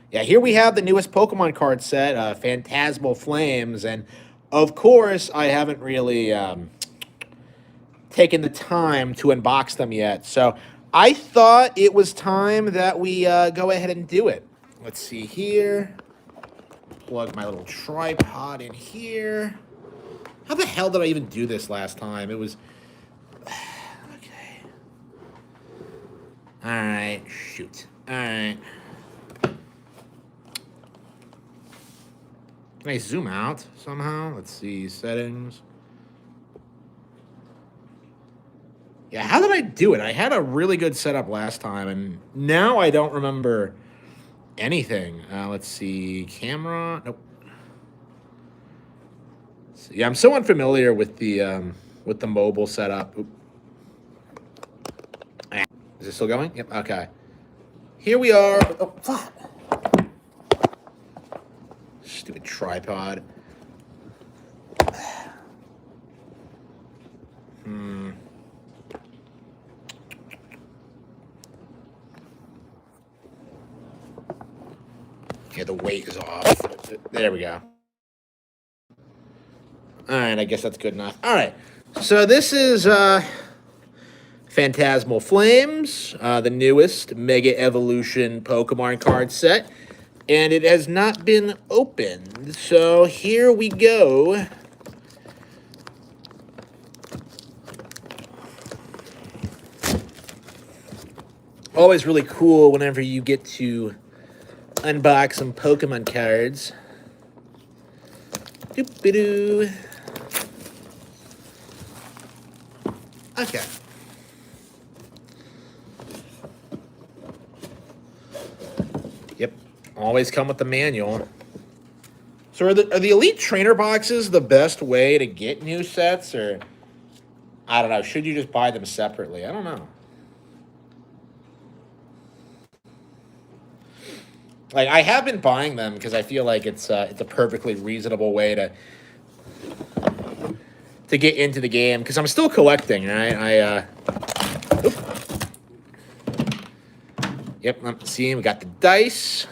Yeah, here we have the newest Pokemon card set, Phantasmal Flames, and of course, I haven't really taken the time to unbox them yet. So I thought it was time that we go ahead and do it. Let's see here. Plug my little tripod in here. How the hell did I even do this last time? It was. Okay. Alright, shoot. Alright. Can I zoom out somehow? Let's see, settings. Yeah, how did I do it? I had a really good setup last time, and now I don't remember anything. Let's see, camera. Nope. Yeah, I'm so unfamiliar with the mobile setup. Oop. Is it still going? Yep. Okay. Here we are. Oh, fuck. Stupid tripod. Okay, the weight is off. There we go. All right, I guess that's good enough. All right, so this is Phantasmal Flames, the newest Mega Evolution Pokemon card set, and it has not been opened. So here we go. Always really cool whenever you get to unbox some Pokemon cards. Doop-a-doo. Okay. Yep. Always come with the manual. So are the Elite Trainer boxes the best way to get new sets? Or, I don't know, should you just buy them separately? I don't know. Like, I have been buying them because I feel like it's a perfectly reasonable way to get into the game, because I'm still collecting, right? Yep, I'm seeing we got the dice.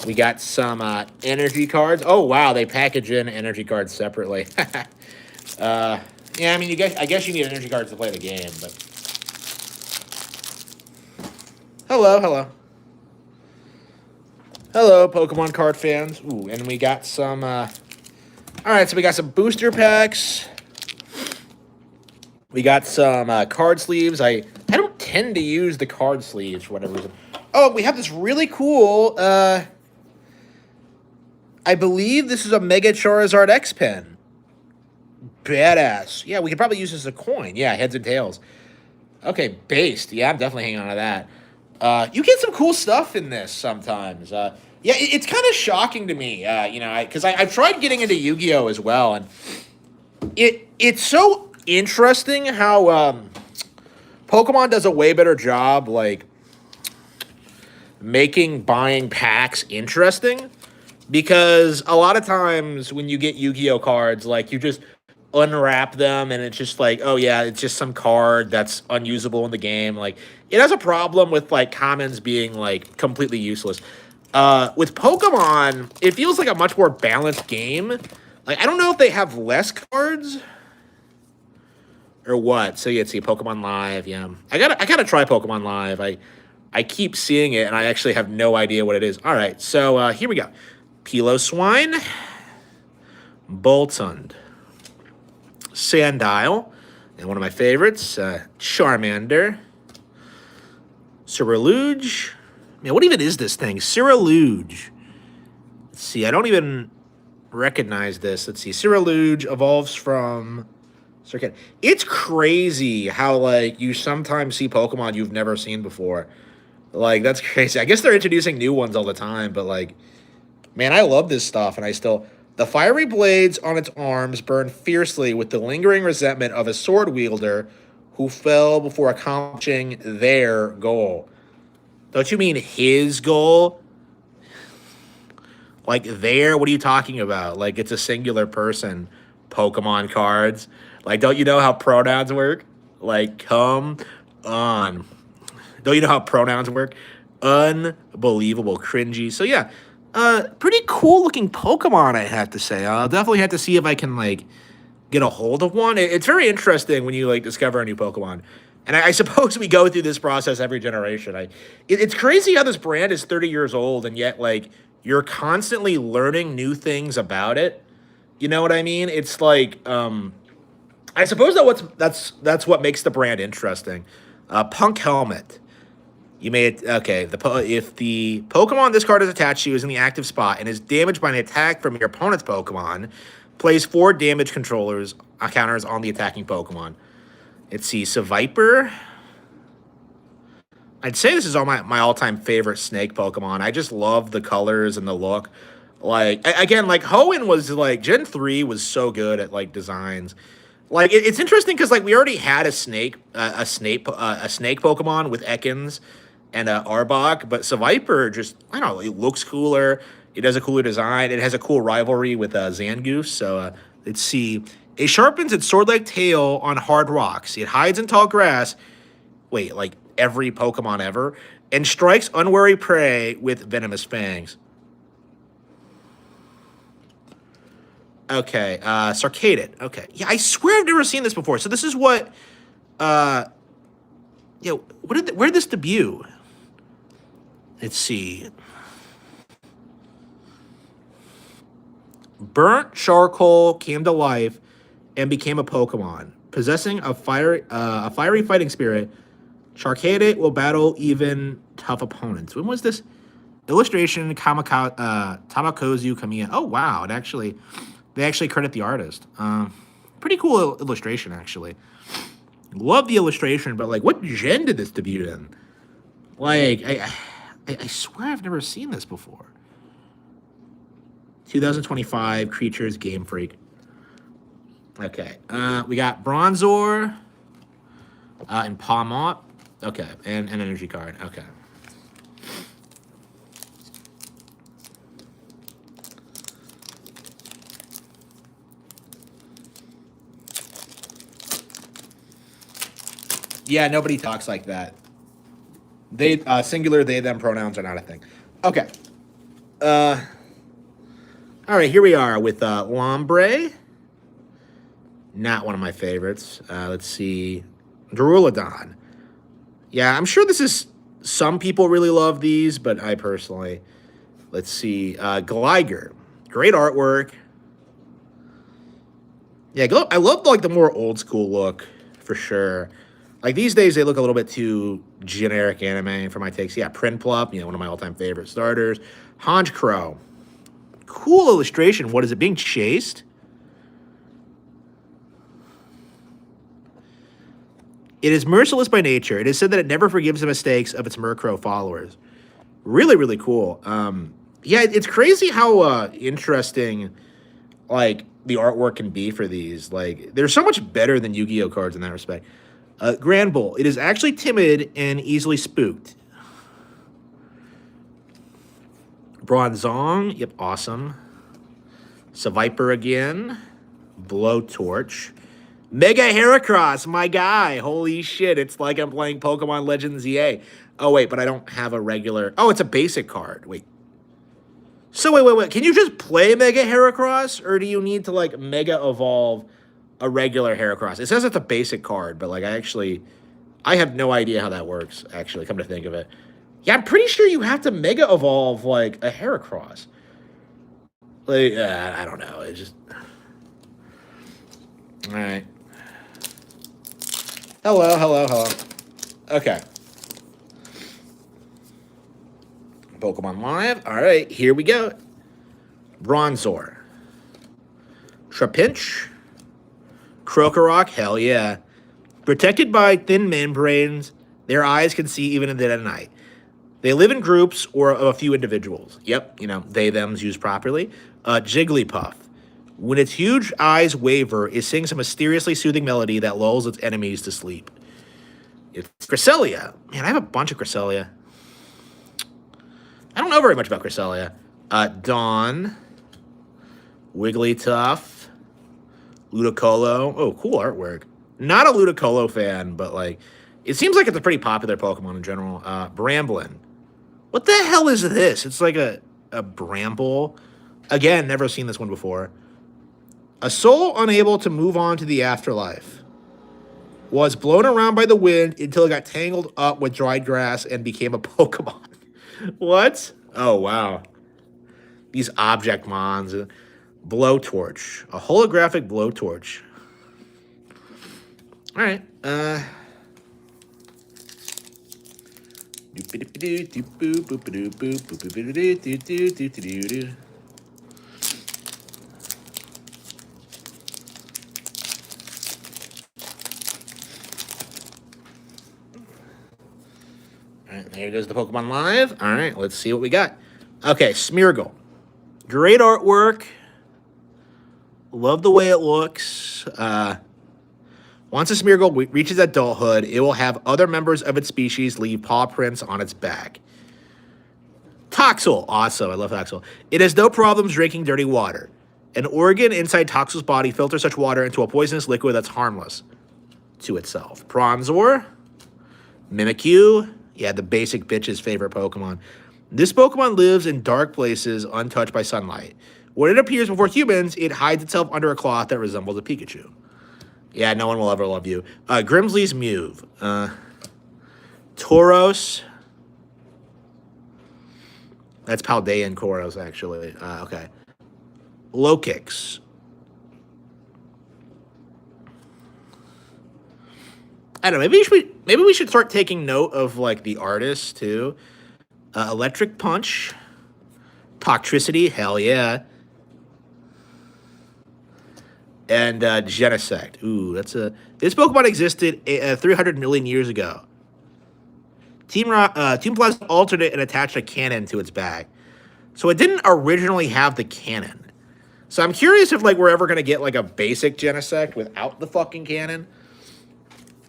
We got some energy cards. Oh wow, they package in energy cards separately. Yeah, I mean, I guess you need energy cards to play the game, but hello, Pokemon card fans. Ooh, and we got some. All right, so we got some booster packs. We got some card sleeves. I don't tend to use the card sleeves for whatever reason. Oh, we have this really cool. I believe this is a Mega Charizard X pen. Badass. Yeah, we could probably use this as a coin. Yeah, heads and tails. Okay, based. Yeah, I'm definitely hanging on to that. You get some cool stuff in this sometimes. Yeah, it's kind of shocking to me, because I've tried getting into Yu-Gi-Oh as well, and it's so interesting how Pokemon does a way better job, like, making buying packs interesting, because a lot of times when you get Yu-Gi-Oh cards, like, you just unwrap them and it's just like, oh yeah, it's just some card that's unusable in the game. Like, it has a problem with like commons being like completely useless. With Pokemon, it feels like a much more balanced game. Like, I don't know if they have less cards or what. So yeah, see Pokemon Live. Yeah, I gotta try Pokemon Live. I keep seeing it and I actually have no idea what it is. All right, so here we go. Piloswine, Boltund, Sandile, and one of my favorites, Charmander, Ceruledge. Man, what even is this thing? Ceruledge. Let's see, I don't even recognize this. Let's see, Ceruledge evolves from Circuit. It's crazy how, like, you sometimes see Pokemon you've never seen before. Like, that's crazy. I guess they're introducing new ones all the time, but, like, man, I love this stuff, and I still... The fiery blades on its arms burn fiercely with the lingering resentment of a sword wielder who fell before accomplishing their goal. Don't you mean his goal? Like, their? What are you talking about? Like, it's a singular person. Pokemon cards. Like, don't you know how pronouns work? Like, come on. Don't you know how pronouns work? unbelievable cringy. So yeah, pretty cool looking Pokemon, I have to say. I'll definitely have to see if I can like get a hold of one. It's very interesting when you like discover a new Pokemon. And I suppose we go through this process every generation. It's crazy how this brand is 30 years old and yet like you're constantly learning new things about it. You know what I mean? It's like I suppose that's what makes the brand interesting. Punk Helmet. You may okay. If the Pokemon this card is attached to is in the active spot and is damaged by an attack from your opponent's Pokemon, place 4 damage controllers counters on the attacking Pokemon. Let's see, Seviper. I'd say this is all my all-time favorite snake Pokemon. I just love the colors and the look. Like again, like Hoenn was like Gen 3 was so good at like designs. Like it's interesting because like we already had a snake Pokemon with Ekans and Arbok, but Seviper just I don't know, it looks cooler. It has a cooler design. It has a cool rivalry with Zangoose. So let's see. It sharpens its sword-like tail on hard rocks. It hides in tall grass. Wait, like every Pokemon ever, and strikes unwary prey with venomous fangs. Okay, Sarcaded. Okay, yeah, I swear I've never seen this before. So this is what, where did this debut? Let's see. Burnt charcoal came to life and became a Pokemon, possessing a fiery fighting spirit. Charcaded will battle even tough opponents. When was this? Illustration Tamakozu Kamiya. Oh wow, they actually credit the artist. Pretty cool illustration actually. Love the illustration, but like, what gen did this debut in? Like, I swear I've never seen this before. 2025 Creatures Game Freak. Okay, we got Bronzor and Palmot. Okay, and an energy card. Okay. Yeah, nobody talks like that. They singular they them pronouns are not a thing. Okay. All right, here we are with Lombre. Not one of my favorites. Let's see. Duraludon. Yeah, I'm sure this is... Some people really love these, but I personally... Let's see. Gligar. Great artwork. Yeah, I love like the more old school look, for sure. Like these days, they look a little bit too generic anime for my takes. Yeah, Prinplup, one of my all-time favorite starters. Honchkrow. Cool illustration. What is it, being chased? It is merciless by nature. It is said that it never forgives the mistakes of its Murkrow followers. Really, really cool. Yeah, it's crazy how interesting, like, the artwork can be for these. Like, they're so much better than Yu-Gi-Oh cards in that respect. Granbull. It is actually timid and easily spooked. Bronzong. Yep, awesome. Seviper again. Blowtorch. Mega Heracross, my guy. Holy shit, it's like I'm playing Pokemon Legends EA. Oh, wait, but I don't have a regular... Oh, it's a basic card. Wait. So, wait. Can you just play Mega Heracross? Or do you need to, like, Mega Evolve a regular Heracross? It says it's a basic card, but, like, I have no idea how that works, actually, come to think of it. Yeah, I'm pretty sure you have to Mega Evolve, like, a Heracross. Like, I don't know. It just... All right. Hello. Okay. Pokemon Live. All right, here we go. Bronzor. Trapinch. Krokorok. Hell yeah. Protected by thin membranes, their eyes can see even in the dead of night. They live in groups or of a few individuals. Yep, they, thems used properly. Jigglypuff. When its huge eyes waver, it sings a mysteriously soothing melody that lulls its enemies to sleep. It's Cresselia. Man, I have a bunch of Cresselia. I don't know very much about Cresselia. Dawn. Wigglytuff. Ludicolo. Oh, cool artwork. Not a Ludicolo fan, but, like, it seems like it's a pretty popular Pokemon in general. Bramblin. What the hell is this? It's like a bramble. Again, never seen this one before. A soul unable to move on to the afterlife was blown around by the wind until it got tangled up with dried grass and became a Pokemon. What? Oh, wow. These object mons. Blowtorch. A holographic blowtorch. All right. All right, there goes the Pokemon Live. All right, let's see what we got. Okay, Smeargle. Great artwork. Love the way it looks. Once a Smeargle reaches adulthood, it will have other members of its species leave paw prints on its back. Toxel. Awesome. I love Toxel. It has no problems drinking dirty water. An organ inside Toxel's body filters such water into a poisonous liquid that's harmless to itself. Bronzor. Mimikyu. Yeah, the basic bitch's favorite Pokemon. This Pokemon lives in dark places untouched by sunlight. When it appears before humans, it hides itself under a cloth that resembles a Pikachu. Yeah, no one will ever love you. Grimsley's Mew. Tauros. That's Paldean Koros, actually. Okay. Lokix. I don't know. Maybe we should start taking note of like the artists too. Electric Punch. Toxtricity. Hell yeah. And Genesect. Ooh, this Pokemon existed 300 million years ago. Team Plasma altered it and attached a cannon to its back. So it didn't originally have the cannon. So I'm curious if like we're ever gonna get like a basic Genesect without the fucking cannon.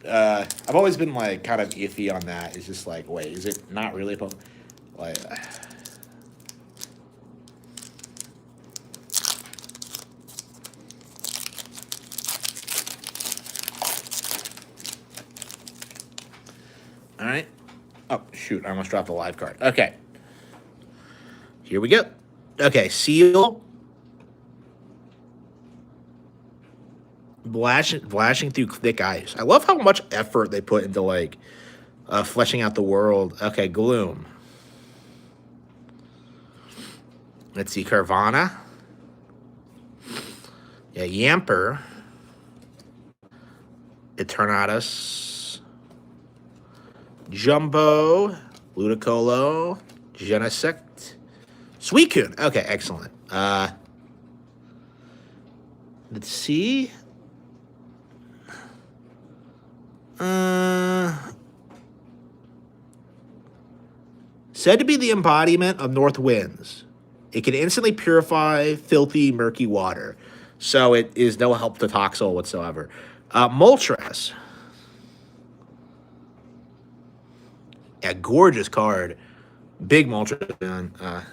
I've always been like kind of iffy on that. It's just like, wait, is it not really a Pokemon? Like. All right. Oh, shoot. I almost dropped the live card. Okay. Here we go. Okay, Seal. Flashing through thick ice. I love how much effort they put into, like, fleshing out the world. Okay, Gloom. Let's see, Carvana. Yeah, Yamper. Eternatus. Jumbo. Ludicolo. Genesect. Suicune. Okay, excellent. Let's see. Said to be the embodiment of north winds. It can instantly purify filthy, murky water. So it is no help to Toxel whatsoever. Moltres. Yeah, gorgeous card. Big Moltres, man. All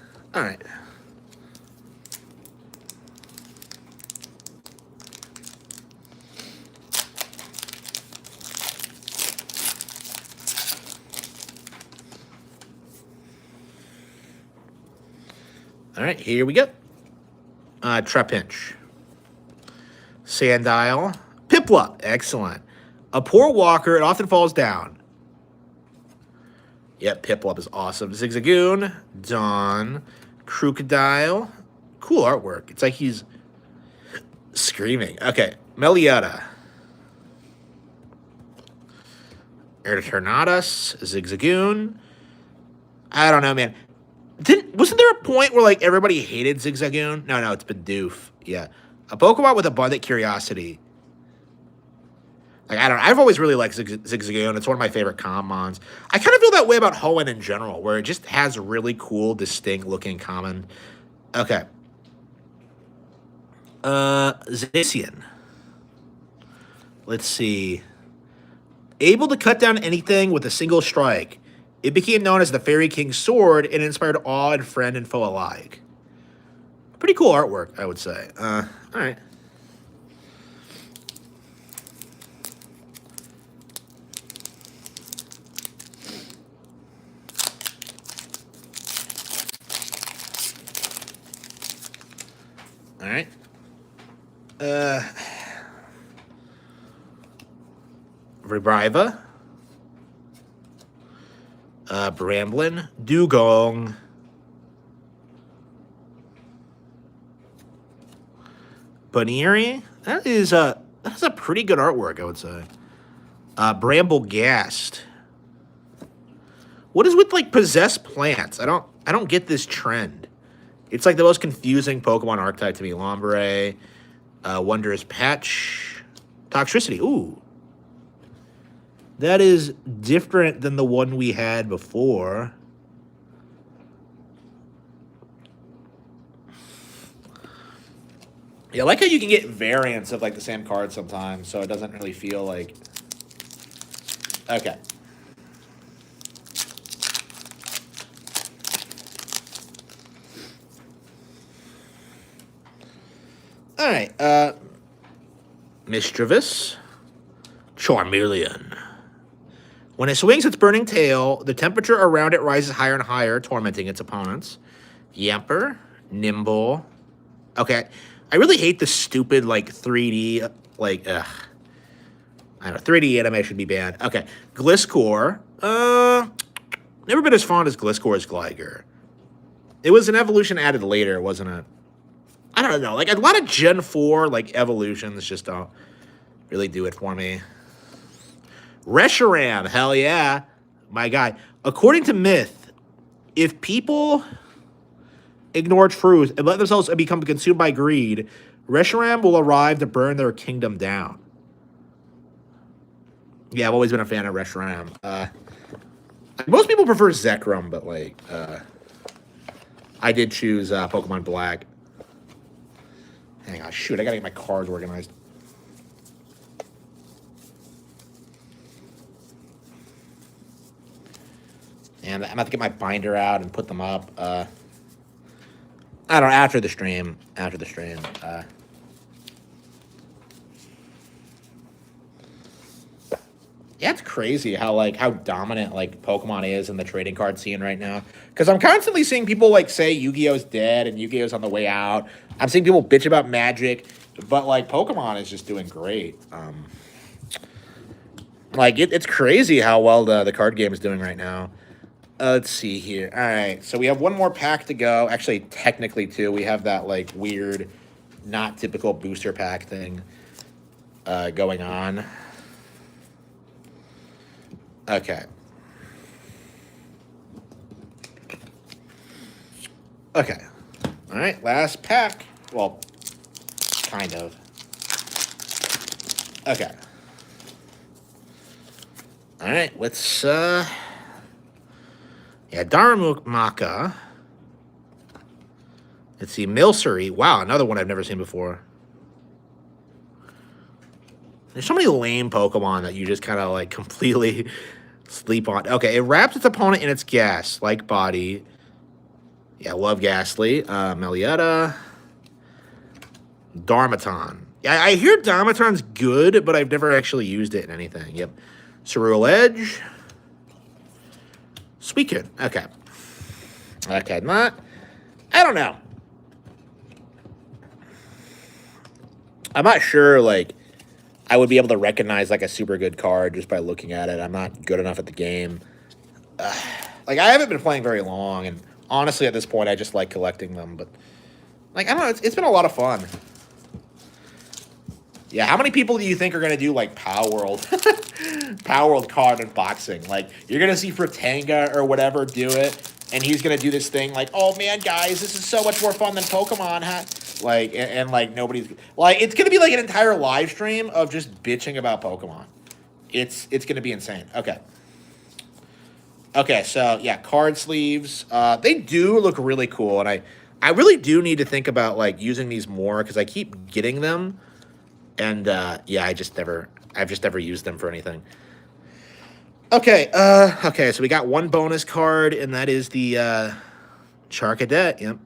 right. All right, here we go. Trapinch. Sandile. Piplup. Excellent. A poor walker. It often falls down. Yep, Piplup is awesome. Zigzagoon. Dawn. Crocodile. Cool artwork. It's like he's screaming. Okay, Meliota. Eternatus. Zigzagoon. I don't know, man. Wasn't there a point where like everybody hated Zigzagoon? No, it's Bidoof. Yeah, a Pokemon with abundant curiosity. Like I don't know, I've always really liked Zigzagoon. It's one of my favorite commons. I kind of feel that way about Hoenn in general, where it just has really cool, distinct looking common. Okay. Zacian. Let's see. Able to cut down anything with a single strike. It became known as the Fairy King's Sword and inspired awe and friend and foe alike. Pretty cool artwork, I would say. All right. All right. Rebriva. Bramblin. Dugong. Baneri. That's a pretty good artwork, I would say. Bramble Gast. What is with like possessed plants? I don't get this trend. It's like the most confusing Pokemon archetype to me. Lombre, Wondrous Patch, Toxtricity. Ooh. That is different than the one we had before. Yeah, I like how you can get variants of like the same card sometimes, so it doesn't really feel like... Okay. All right. Mischievous. Charmeleon. When it swings its burning tail, the temperature around it rises higher and higher, tormenting its opponents. Yamper. Nimble. Okay. I really hate the stupid, like, 3D, like, ugh. I don't know, 3D anime should be banned. Okay. Gliscor. Never been as fond as Gliscor's Gligar. It was an evolution added later, wasn't it? I don't know. Like, a lot of Gen 4, like, evolutions just don't really do it for me. Reshiram. Hell yeah. My guy. According to myth, if people ignore truth and let themselves become consumed by greed, Reshiram will arrive to burn their kingdom down. Yeah, I've always been a fan of Reshiram. Most people prefer Zekrom, but, like, I did choose Pokemon Black. Hang on, shoot, I gotta get my cards organized. And I'm about to get my binder out and put them up. I don't know, after the stream. Yeah, it's crazy how dominant like Pokemon is in the trading card scene right now. Because I'm constantly seeing people like say Yu-Gi-Oh's dead and Yu-Gi-Oh's on the way out. I'm seeing people bitch about Magic, but like Pokemon is just doing great. Like it's crazy how well the card game is doing right now. Let's see here. All right, so we have one more pack to go. Actually, technically two. We have that like weird, not typical booster pack thing going on. Okay. Okay. All right, last pack. Well, kind of. Okay. All right, let's yeah, Darumaka. Let's see, Milcery. Wow, another one I've never seen before. There's so many lame Pokemon that you just kind of like completely sleep on. Okay, it wraps its opponent in its gas, like body. Yeah, love Ghastly. Melietta. Darmaton. Yeah, I hear Darmaton's good, but I've never actually used it in anything. Yep. Cerulean Edge. Suicune. Okay. Okay, not... I don't know. I'm not sure, like, I would be able to recognize, like, a super good card just by looking at it. I'm not good enough at the game. Like, I haven't been playing very long, and honestly, at this point, I just like collecting them. But, like, I don't know. It's been a lot of fun. Yeah, how many people do you think are going to do, like, Power World? Power World card unboxing. Like, you're going to see Fratanga or whatever do it, and he's going to do this thing like, oh, man, guys, this is so much more fun than Pokemon, huh? Like, and like, nobody's... Like, it's going to be, like, an entire live stream of just bitching about Pokemon. It's going to be insane. Okay. Okay, so, yeah, card sleeves. They do look really cool, and I really do need to think about, like, using these more, because I keep getting them. And, yeah, I've just never used them for anything. Okay, okay, so we got one bonus card, and that is the, Charcadet, yep.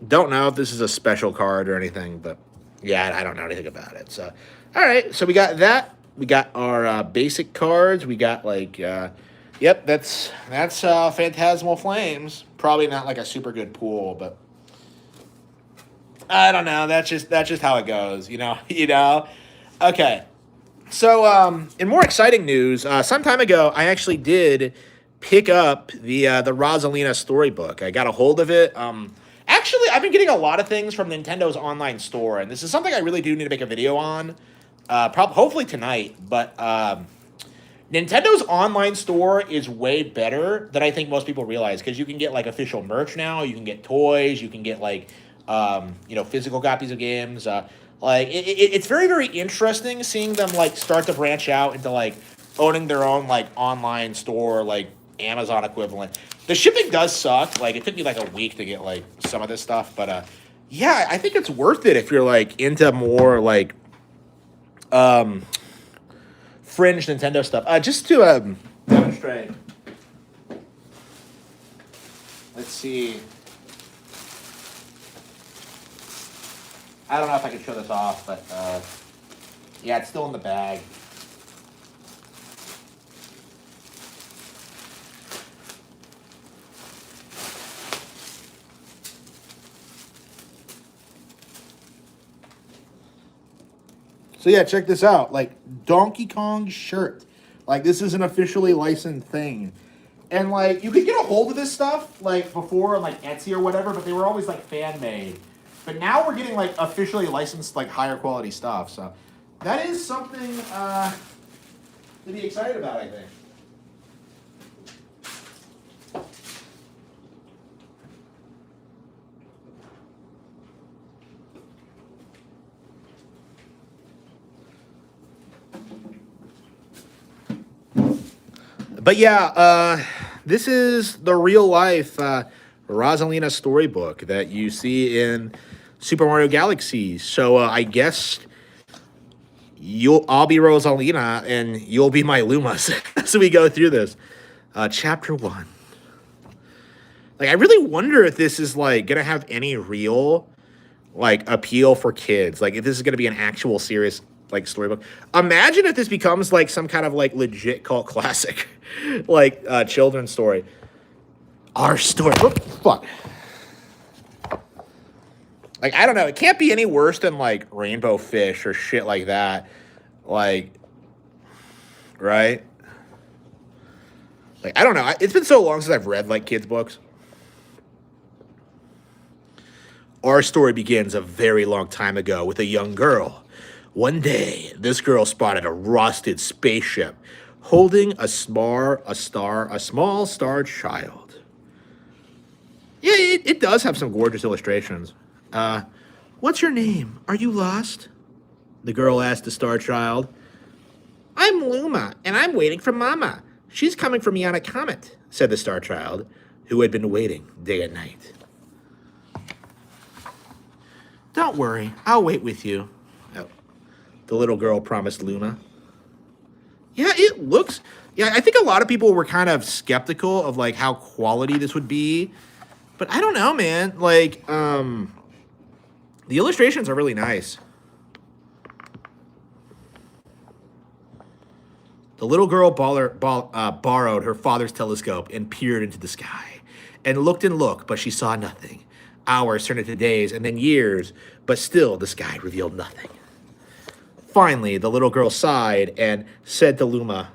Don't know if this is a special card or anything, but, yeah, I don't know anything about it, so. All right, so we got that. We got our, basic cards. We got, like, yep, that's Phantasmal Flames. Probably not, like, a super good pool, but... I don't know. That's just how it goes. You know. Okay. So, in more exciting news, some time ago, I actually did pick up the Rosalina storybook. I got a hold of it. Actually, I've been getting a lot of things from Nintendo's online store, and this is something I really do need to make a video on. Hopefully tonight, but Nintendo's online store is way better than I think most people realize because you can get like official merch now. You can get toys. You can get like physical copies of games. It's very very interesting seeing them like start to branch out into like owning their own like online store like Amazon equivalent. The shipping does suck. Like it took me like a week to get like some of this stuff, but yeah, I think it's worth it if you're like into more like um fringe Nintendo stuff. Just to demonstrate. Let's see. I don't know if I can show this off, but yeah, it's still in the bag. So yeah, check this out. Like Donkey Kong shirt. Like this is an officially licensed thing. And like you could get a hold of this stuff like before on like Etsy or whatever, but they were always like fan made. But now we're getting like officially licensed like higher quality stuff. So that is something to be excited about, I think. But yeah, this is the real life Rosalina storybook that you see in Super Mario Galaxy. So I guess I'll be Rosalina and you'll be my Lumas as we go through this. Chapter 1. Like I really wonder if this is like gonna have any real like appeal for kids. Like if this is gonna be an actual serious like storybook. Imagine if this becomes like some kind of like legit cult classic, like children's story. Our story. Oh, fuck. Like I don't know. It can't be any worse than like Rainbow Fish or shit like that. Like, right? Like I don't know. It's been so long since I've read like kids books. Our story begins a very long time ago with a young girl. One day, this girl spotted a rusted spaceship holding a small star child. Yeah, it does have some gorgeous illustrations. What's your name? Are you lost? The girl asked the star child. I'm Luma, and I'm waiting for Mama. She's coming for me on a comet, said the star child, who had been waiting day and night. Don't worry, I'll wait with you, the little girl promised Luma. Yeah, it looks... Yeah, I think a lot of people were kind of skeptical of, like, how quality this would be. But I don't know, man. Like, the illustrations are really nice. The little girl borrowed her father's telescope and peered into the sky. And looked, but she saw nothing. Hours turned into days and then years, but still the sky revealed nothing. Finally, the little girl sighed and said to Luma,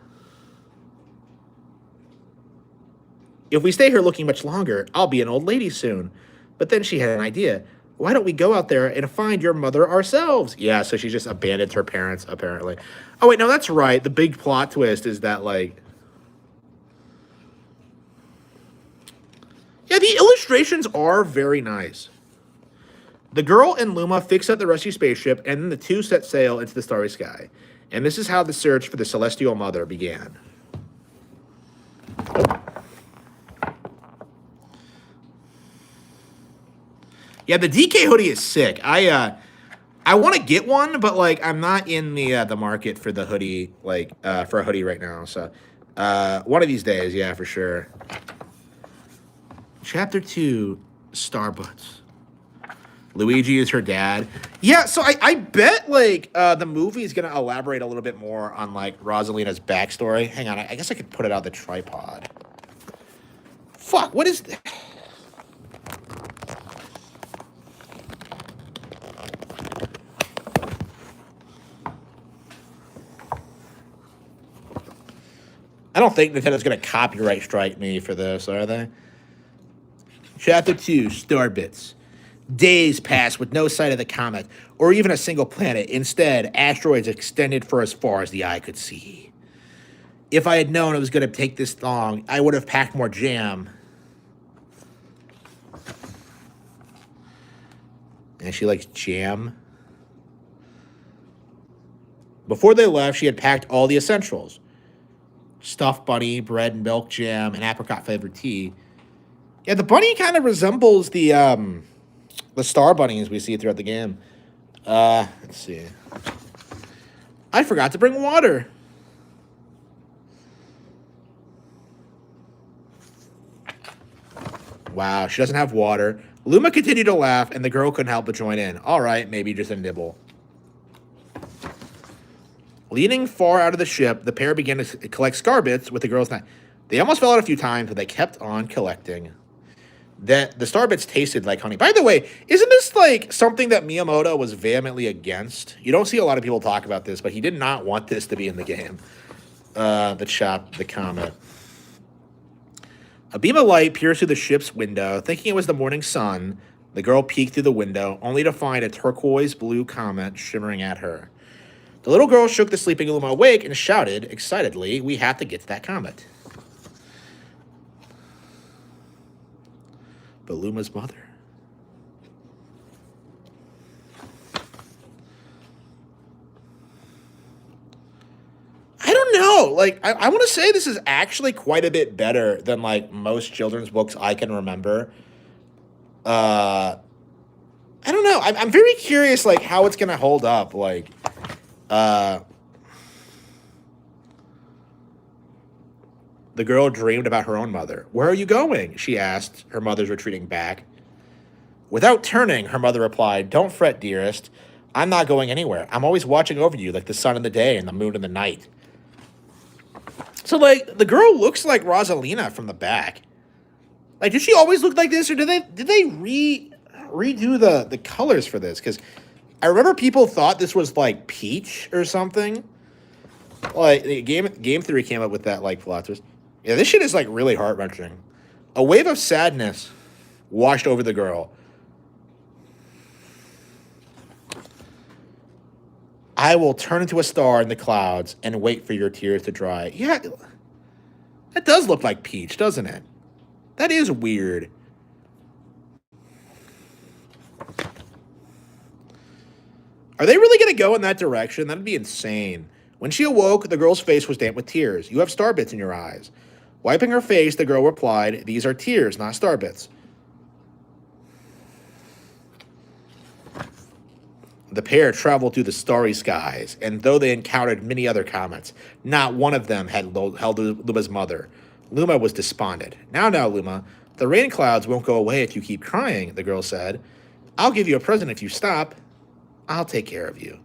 if we stay here looking much longer, I'll be an old lady soon. But then she had an idea. Why don't we go out there and find your mother ourselves? Yeah, so she just abandoned her parents, apparently. Oh, wait, no, that's right. The big plot twist is that, like... Yeah, the illustrations are very nice. The girl and Luma fix up the rusty spaceship, and then the two set sail into the starry sky. And this is how the search for the celestial mother began. Yeah, the DK hoodie is sick. I want to get one, but like I'm not in the market for the hoodie, like for a hoodie right now. So one of these days, yeah, for sure. Chapter 2, Starbucks. Luigi is her dad. Yeah, so I bet, like, the movie is going to elaborate a little bit more on, like, Rosalina's backstory. Hang on, I guess I could put it on the tripod. Fuck, what is that? I don't think Nintendo's going to copyright strike me for this, are they? Chapter 2, Starbits. Days passed with no sight of the comet, or even a single planet. Instead, asteroids extended for as far as the eye could see. If I had known it was going to take this long, I would have packed more jam. And she likes jam. Before they left, she had packed all the essentials. Stuffed bunny, bread, milk, jam, and apricot-flavored tea. Yeah, the bunny kind of resembles the star bunnies we see throughout the game. Let's see. I forgot to bring water. Wow, she doesn't have water. Luma continued to laugh, and the girl couldn't help but join in. All right, maybe just a nibble. Leaning far out of the ship, the pair began to collect starbits with the girl's knife. They almost fell out a few times, but they kept on collecting. That the starbits tasted like honey. By the way, isn't this like something that Miyamoto was vehemently against? You don't see a lot of people talk about this, but he did not want this to be in the game. The comet. A beam of light pierced through the ship's window. Thinking it was the morning sun, the girl peeked through the window, only to find a turquoise blue comet shimmering at her. The little girl shook the sleeping Luma awake and shouted excitedly, "We have to get to that comet." But Luma's mother. I don't know. Like, I want to say this is actually quite a bit better than, like, most children's books I can remember. I don't know. I'm very curious, like, how it's going to hold up. Like, the girl dreamed about her own mother. "Where are you going?" she asked, her mother's retreating back. Without turning, her mother replied, "Don't fret, dearest. I'm not going anywhere. I'm always watching over you like the sun in the day and the moon in the night." So, like, the girl looks like Rosalina from the back. Like, did she always look like this, or did they redo the colors for this? Because I remember people thought this was, like, Peach or something. Like, Game Theory came up with that, like, plot twist. Yeah, this shit is, like, really heart-wrenching. A wave of sadness washed over the girl. "I will turn into a star in the clouds and wait for your tears to dry." Yeah, that does look like Peach, doesn't it? That is weird. Are they really going to go in that direction? That'd be insane. When she awoke, the girl's face was damp with tears. "You have starbits in your eyes." Wiping her face, the girl replied, "These are tears, not starbits." The pair traveled through the starry skies, and though they encountered many other comets, not one of them had held Luma's mother. Luma was despondent. Now, Luma, the rain clouds won't go away if you keep crying," the girl said. "I'll give you a present if you stop. I'll take care of you."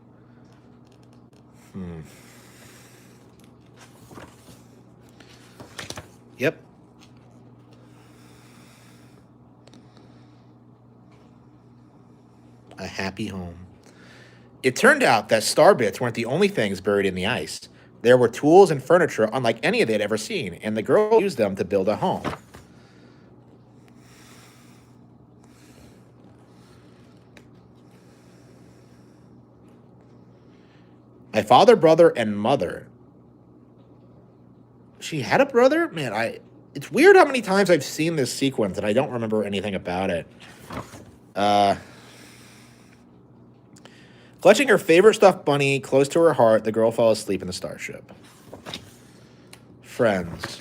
Yep. A happy home. It turned out that starbits weren't the only things buried in the ice. There were tools and furniture unlike any they'd ever seen, and the girl used them to build a home. My father, brother, and mother. She had a brother? Man, it's weird how many times I've seen this sequence and I don't remember anything about it. Clutching her favorite stuffed bunny close to her heart, the girl fell asleep in the starship. Friends.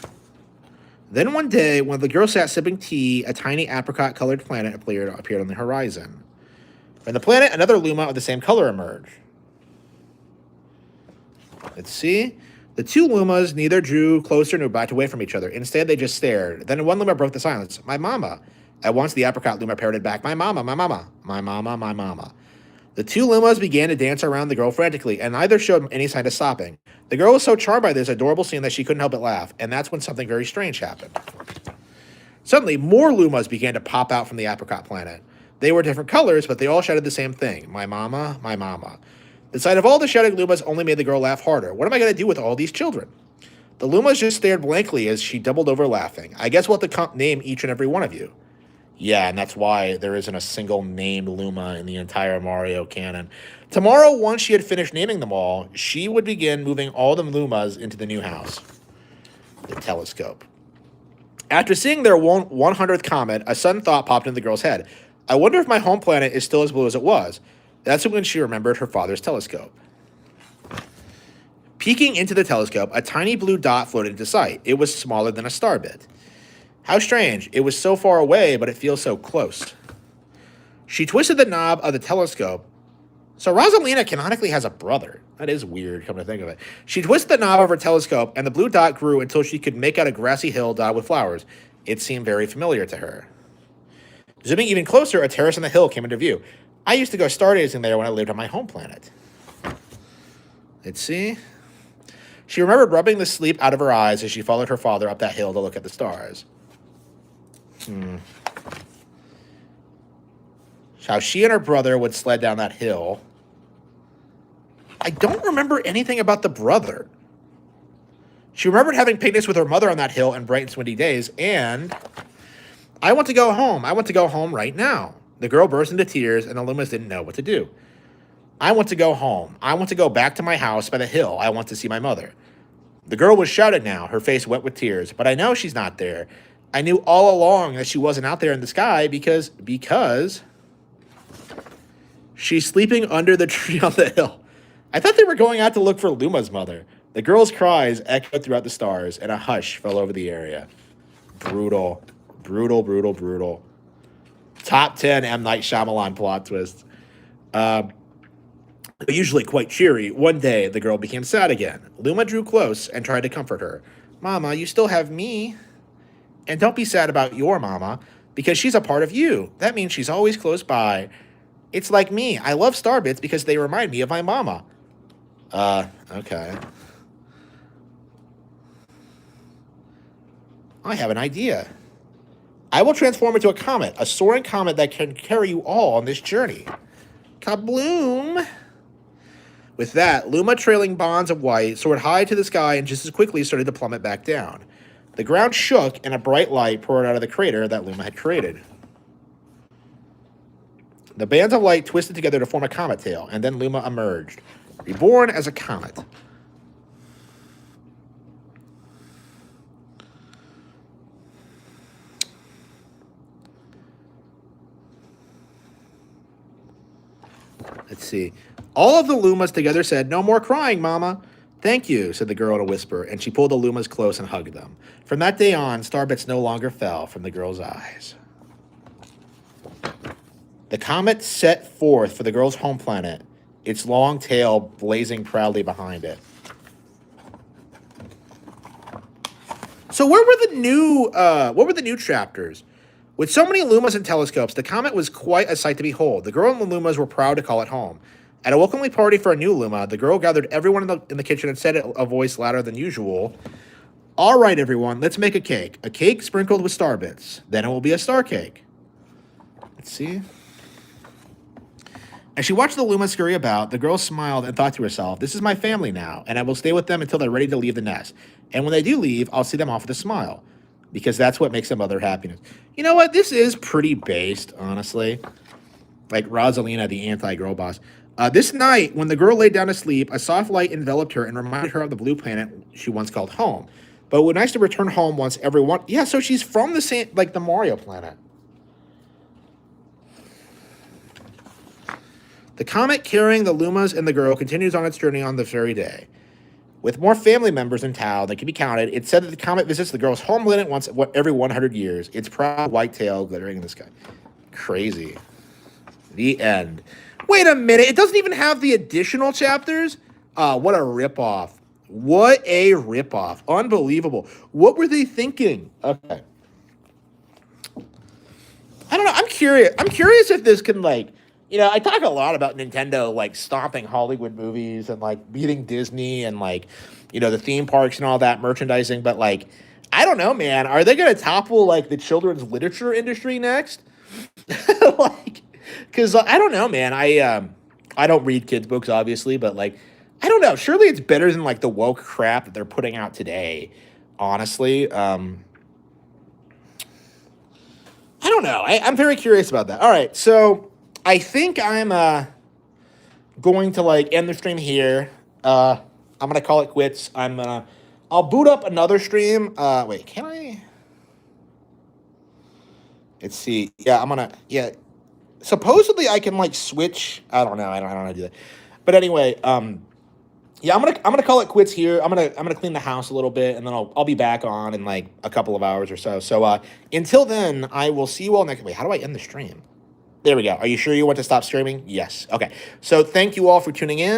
Then one day, when the girl sat sipping tea, a tiny apricot-colored planet appeared on the horizon. From the planet, another Luma of the same color emerged. Let's see. The two Lumas neither drew closer nor backed away from each other. Instead, they just stared. Then one Luma broke the silence. "My mama." At once, the apricot Luma parroted back, "My mama, my mama, my mama, my mama." The two Lumas began to dance around the girl frantically, and neither showed any sign of stopping. The girl was so charmed by this adorable scene that she couldn't help but laugh, and that's when something very strange happened. Suddenly, more Lumas began to pop out from the apricot planet. They were different colors, but they all shouted the same thing, "My mama, my mama." The sight of all the shouting Lumas only made the girl laugh harder. What am I going to do with all these children? The Lumas just stared blankly as she doubled over laughing. I guess we'll have to name each and every one of you. Yeah, and that's why there isn't a single named Luma in the entire Mario canon. Tomorrow, once she had finished naming them all, she would begin moving all the Lumas into the new house. The telescope. After seeing their 100th comet, a sudden thought popped into the girl's head. I wonder if my home planet is still as blue as it was. That's when she remembered her father's telescope. Peeking into the telescope, a tiny blue dot floated into sight. It was smaller than a star bit. How strange. It was so far away, but it feels so close. She twisted the knob of the telescope. So Rosalina canonically has a brother. That is weird, come to think of it. She twisted the knob of her telescope, and the blue dot grew until she could make out a grassy hill dotted with flowers. It seemed very familiar to her. Zooming even closer, a terrace on the hill came into view. I used to go stargazing there when I lived on my home planet. Let's see. She remembered rubbing the sleep out of her eyes as she followed her father up that hill to look at the stars. How she and her brother would sled down that hill. I don't remember anything about the brother. She remembered having picnics with her mother on that hill on bright and windy days, and I want to go home. I want to go home right now. The girl burst into tears, and the Lumas didn't know what to do. I want to go home. I want to go back to my house by the hill. I want to see my mother. The girl was shouted now, her face wet with tears, but I know she's not there. I knew all along that she wasn't out there in the sky because she's sleeping under the tree on the hill. I thought they were going out to look for Luma's mother. The girl's cries echoed throughout the stars, and a hush fell over the area. Brutal. Brutal, brutal, brutal. Top 10 M. Night Shyamalan plot twists. Usually quite cheery, one day the girl became sad again. Luma drew close and tried to comfort her. Mama, you still have me. And don't be sad about your mama, because she's a part of you. That means she's always close by. It's like me. I love Starbits because they remind me of my mama. Okay. I have an idea. I will transform into a comet, a soaring comet that can carry you all on this journey. Kabloom! With that, Luma, trailing bonds of white, soared high to the sky and just as quickly started to plummet back down. The ground shook and a bright light poured out of the crater that Luma had created. The bands of light twisted together to form a comet tail, and then Luma emerged, reborn as a comet. Let's see. All of the Lumas together said, "No more crying, Mama." "Thank you," said the girl in a whisper, and she pulled the Lumas close and hugged them. From that day on, starbits no longer fell from the girl's eyes. The comet set forth for the girl's home planet, its long tail blazing proudly behind it. So where were the new chapters? With so many Lumas and telescopes, the comet was quite a sight to behold. The girl and the Lumas were proud to call it home. At a welcoming party for a new Luma, the girl gathered everyone in the kitchen and said a voice louder than usual, "All right, everyone, let's make a cake sprinkled with star bits. Then it will be a star cake." Let's see. As she watched the Luma scurry about, the girl smiled and thought to herself, "This is my family now, and I will stay with them until they're ready to leave the nest. And when they do leave, I'll see them off with a smile, because that's what makes a mother happiness." You know what? This is pretty based, honestly. Like Rosalina, the anti-girl boss. This night, when the girl laid down to sleep, a soft light enveloped her and reminded her of the blue planet she once called home. But it would be nice to return home once everyone... Yeah, so she's from the same, like the Mario planet. The comet carrying the Lumas and the girl continues on its journey on the very day. With more family members in town than can be counted, it's said that the comet visits the girl's home planet once every 100 years. Its proud white tail glittering in the sky. Crazy. The end. Wait a minute. It doesn't even have the additional chapters? What a ripoff. What a ripoff. Unbelievable. What were they thinking? Okay. I don't know. I'm curious. I'm curious if this can, like... You know, I talk a lot about Nintendo, like, stomping Hollywood movies and, like, beating Disney and, like, you know, the theme parks and all that merchandising. But, like, I don't know, man. Are they going to topple, like, the children's literature industry next? Like, because I don't know, man. I don't read kids' books, obviously. But, like, I don't know. Surely it's better than like the woke crap that they're putting out today. Honestly, I don't know. I'm very curious about that. All right, so I think I'm going to like end the stream here. I'm gonna call it quits. I'll boot up another stream. Wait, can I? Let's see. Yeah, yeah. Supposedly I can like switch. I don't know. I don't know how to do that. But anyway, yeah, I'm gonna call it quits here. I'm gonna clean the house a little bit, and then I'll be back on in like a couple of hours or so. So until then, I will see you all next. Wait, how do I end the stream? There we go. Are you sure you want to stop streaming? Yes. Okay. So thank you all for tuning in.